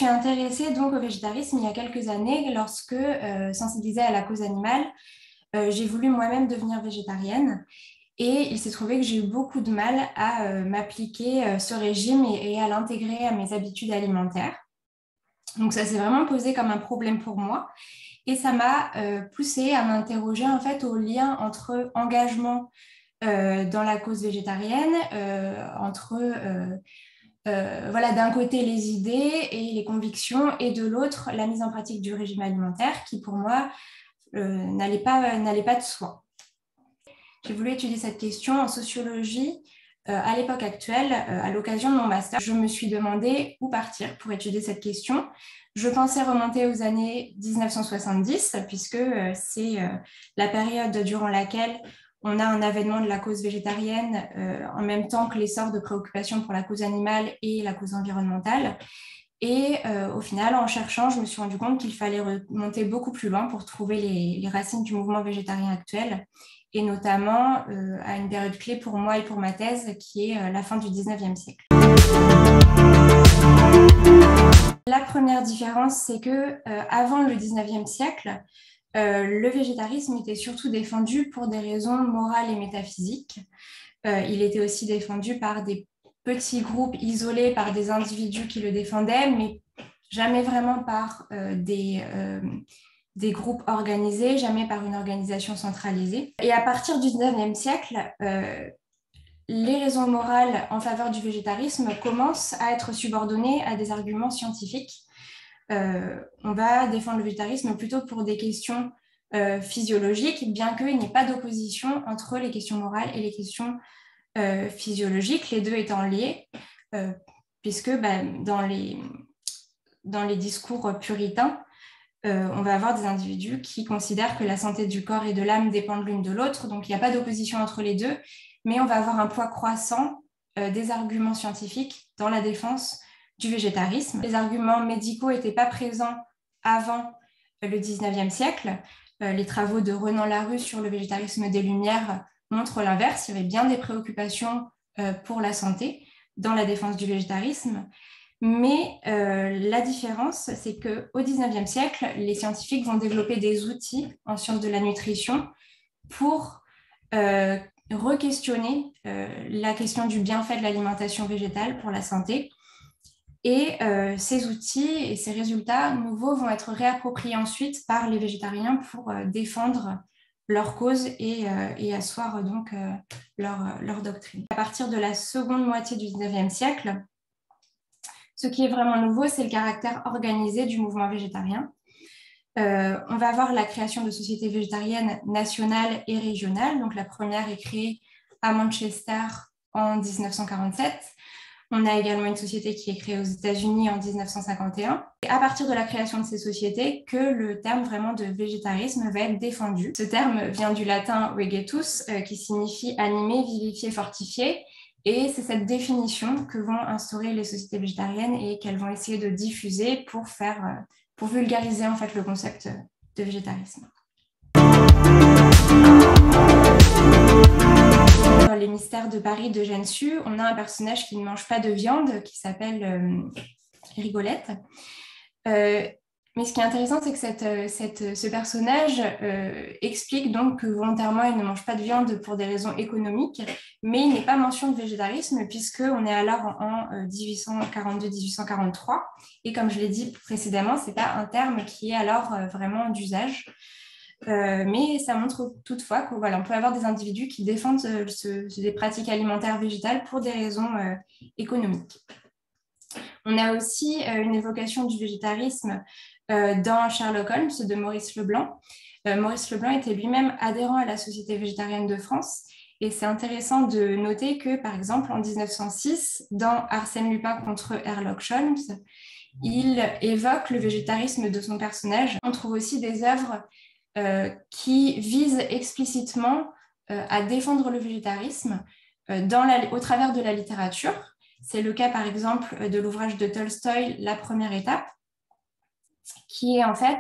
suis intéressée donc au végétarisme il y a quelques années lorsque, sensibilisée à la cause animale, j'ai voulu moi-même devenir végétarienne. Et il s'est trouvé que j'ai eu beaucoup de mal à m'appliquer ce régime et à l'intégrer à mes habitudes alimentaires. Donc ça s'est vraiment posé comme un problème pour moi. Et ça m'a poussée à m'interroger en fait au lien entre engagement dans la cause végétarienne, entre voilà, d'un côté les idées et les convictions et de l'autre la mise en pratique du régime alimentaire qui pour moi n'allait pas de soi. J'ai voulu étudier cette question en sociologie à l'époque actuelle, à l'occasion de mon master. Je me suis demandé où partir pour étudier cette question. Je pensais remonter aux années 1970, puisque c'est la période durant laquelle on a un avènement de la cause végétarienne en même temps que l'essor de préoccupations pour la cause animale et la cause environnementale. Et au final, en cherchant, je me suis rendu compte qu'il fallait remonter beaucoup plus loin pour trouver les racines du mouvement végétarien actuel, et notamment à une période clé pour moi et pour ma thèse, qui est la fin du 19e siècle. La première différence, c'est que avant le 19e siècle, le végétarisme était surtout défendu pour des raisons morales et métaphysiques. Il était aussi défendu par des petits groupes isolés, par des individus qui le défendaient, mais jamais vraiment par des groupes organisés, jamais par une organisation centralisée. Et à partir du 19e siècle, les raisons morales en faveur du végétarisme commencent à être subordonnées à des arguments scientifiques. On va défendre le végétarisme plutôt pour des questions physiologiques, bien qu'il n'y ait pas d'opposition entre les questions morales et les questions physiologiques, les deux étant liés, puisque dans les discours puritains, on va avoir des individus qui considèrent que la santé du corps et de l'âme dépendent l'une de l'autre, donc il n'y a pas d'opposition entre les deux, mais on va avoir un poids croissant des arguments scientifiques dans la défense du végétarisme. Les arguments médicaux n'étaient pas présents avant le 19e siècle. Les travaux de Renan Larusse sur le végétarisme des Lumières montrent l'inverse. Il y avait bien des préoccupations pour la santé dans la défense du végétarisme. Mais la différence, c'est qu'au XIXe siècle, les scientifiques vont développer des outils en sciences de la nutrition pour re-questionner la question du bienfait de l'alimentation végétale pour la santé. Et ces outils et ces résultats nouveaux vont être réappropriés ensuite par les végétariens pour défendre leur cause et asseoir donc leur doctrine. À partir de la seconde moitié du XIXe siècle, ce qui est vraiment nouveau, c'est le caractère organisé du mouvement végétarien. On va avoir la création de sociétés végétariennes nationales et régionales. Donc, la première est créée à Manchester en 1947. On a également une société qui est créée aux États-Unis en 1951. Et à partir de la création de ces sociétés, que le terme vraiment de végétarisme va être défendu. Ce terme vient du latin vegetus, qui signifie animer, vivifier, fortifier. Et c'est cette définition que vont instaurer les sociétés végétariennes et qu'elles vont essayer de diffuser pour vulgariser en fait le concept de végétarisme. Dans Les Mystères de Paris d'Eugène Sue, on a un personnage qui ne mange pas de viande qui s'appelle Rigolette. Mais ce qui est intéressant, c'est que ce personnage explique donc que volontairement, il ne mange pas de viande pour des raisons économiques, mais il n'est pas mention de végétarisme puisqu'on est alors en 1842-1843. Et comme je l'ai dit précédemment, ce n'est pas un terme qui est alors vraiment d'usage. Mais ça montre toutefois qu'on on peut avoir des individus qui défendent des pratiques alimentaires végétales pour des raisons économiques. On a aussi une évocation du végétarisme dans Sherlock Holmes de Maurice Leblanc. Maurice Leblanc était lui-même adhérent à la Société végétarienne de France. Et c'est intéressant de noter que, par exemple, en 1906, dans Arsène Lupin contre Sherlock Holmes, il évoque le végétarisme de son personnage. On trouve aussi des œuvres qui visent explicitement à défendre le végétarisme au travers de la littérature. C'est le cas, par exemple, de l'ouvrage de Tolstoï, La première étape, qui est en fait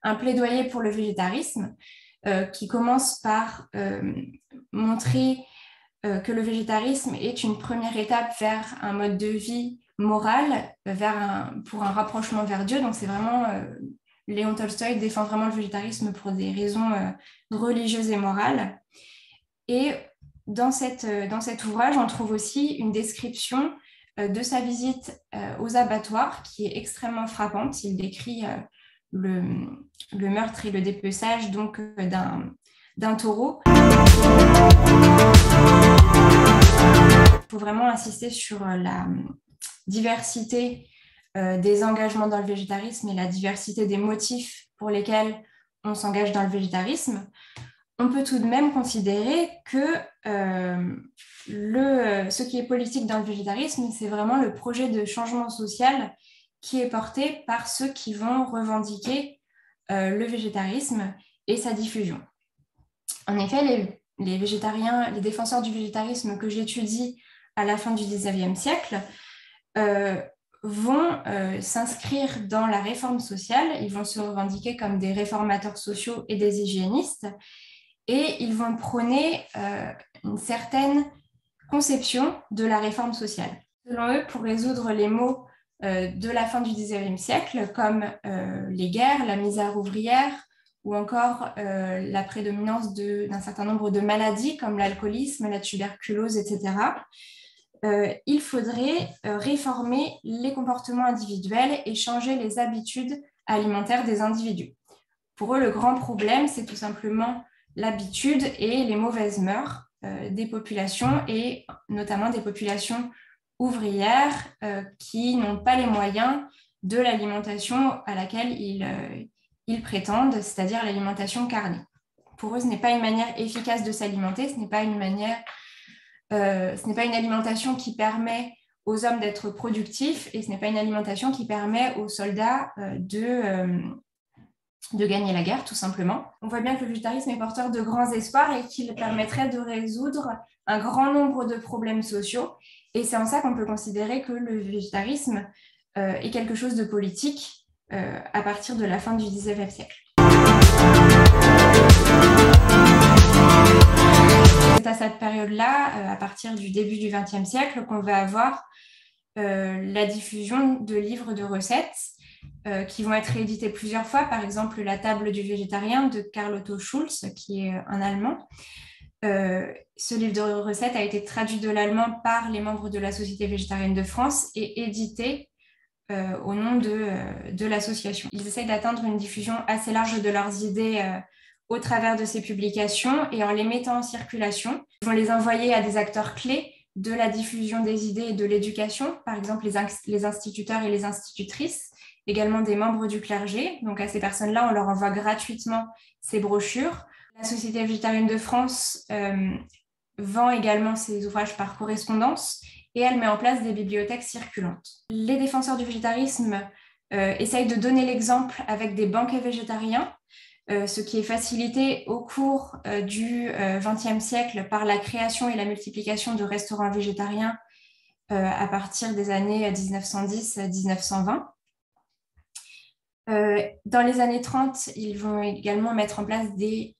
un plaidoyer pour le végétarisme, qui commence par montrer que le végétarisme est une première étape vers un mode de vie morale pour un rapprochement vers Dieu. Donc c'est vraiment, Léon Tolstoï défend vraiment le végétarisme pour des raisons religieuses et morales. Et dans cet ouvrage, on trouve aussi une description de sa visite aux abattoirs qui est extrêmement frappante. Il décrit le meurtre et le dépeçage donc d'un taureau. Il faut vraiment insister sur la diversité des engagements dans le végétarisme et la diversité des motifs pour lesquels on s'engage dans le végétarisme. On peut tout de même considérer que ce qui est politique dans le végétarisme, c'est vraiment le projet de changement social qui est porté par ceux qui vont revendiquer le végétarisme et sa diffusion. En effet, les végétariens, les défenseurs du végétarisme que j'étudie à la fin du XIXe siècle vont s'inscrire dans la réforme sociale, ils vont se revendiquer comme des réformateurs sociaux et des hygiénistes, et ils vont prôner une certaine conception de la réforme sociale. Selon eux, pour résoudre les maux de la fin du XIXe siècle, comme les guerres, la misère ouvrière, ou encore la prédominance d'un certain nombre de maladies comme l'alcoolisme, la tuberculose, etc., il faudrait réformer les comportements individuels et changer les habitudes alimentaires des individus. Pour eux, le grand problème, c'est tout simplement l'habitude et les mauvaises mœurs des populations, et notamment des populations ouvrières qui n'ont pas les moyens de l'alimentation à laquelle ils prétendent, c'est-à-dire l'alimentation carnée. Pour eux, ce n'est pas une manière efficace de s'alimenter, ce n'est pas une alimentation qui permet aux hommes d'être productifs, et ce n'est pas une alimentation qui permet aux soldats de gagner la guerre, tout simplement. On voit bien que le végétarisme est porteur de grands espoirs et qu'il permettrait de résoudre un grand nombre de problèmes sociaux. Et c'est en ça qu'on peut considérer que le végétarisme est quelque chose de politique à partir de la fin du XIXe siècle. C'est à cette période-là, à partir du début du XXe siècle, qu'on va avoir la diffusion de livres de recettes qui vont être réédités plusieurs fois. Par exemple, La table du végétarien de Karl Otto Schulz, qui est un Allemand. Ce livre de recettes a été traduit de l'allemand par les membres de la Société végétarienne de France et édité au nom de l'association. Ils essayent d'atteindre une diffusion assez large de leurs idées au travers de ces publications, et en les mettant en circulation, ils vont les envoyer à des acteurs clés de la diffusion des idées et de l'éducation, par exemple les instituteurs et les institutrices, également des membres du clergé. Donc à ces personnes-là, on leur envoie gratuitement ces brochures. La Société végétarienne de France vend également ses ouvrages par correspondance, et elle met en place des bibliothèques circulantes. Les défenseurs du végétarisme essayent de donner l'exemple avec des banquets végétariens, ce qui est facilité au cours du XXe siècle par la création et la multiplication de restaurants végétariens à partir des années 1910-1920. Dans les années 30, ils vont également mettre en place des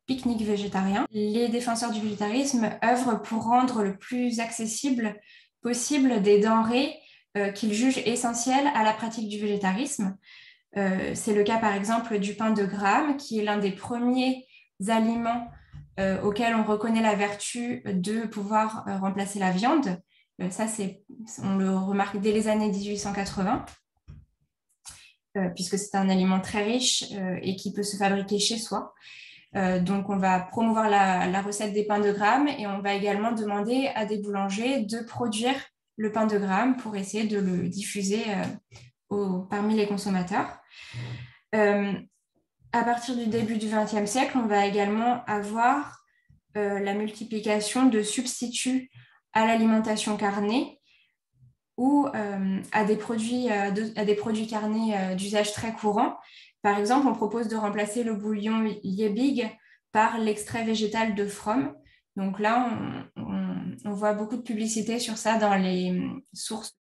pique-niques végétariens. Les défenseurs du végétarisme œuvrent pour rendre le plus accessible possible des denrées qu'ils jugent essentielles à la pratique du végétarisme. C'est le cas par exemple du pain de Graham, qui est l'un des premiers aliments auxquels on reconnaît la vertu de pouvoir remplacer la viande. Ça, on le remarque dès les années 1880. Puisque c'est un aliment très riche et qui peut se fabriquer chez soi. Donc, on va promouvoir la recette des pains de Graham, et on va également demander à des boulangers de produire le pain de Graham pour essayer de le diffuser parmi les consommateurs. À partir du début du XXe siècle, on va également avoir la multiplication de substituts à l'alimentation carnée, ou à des produits carnés d'usage très courant. Par exemple, on propose de remplacer le bouillon Liebig par l'extrait végétal de From. Donc là, on voit beaucoup de publicité sur ça dans les sources.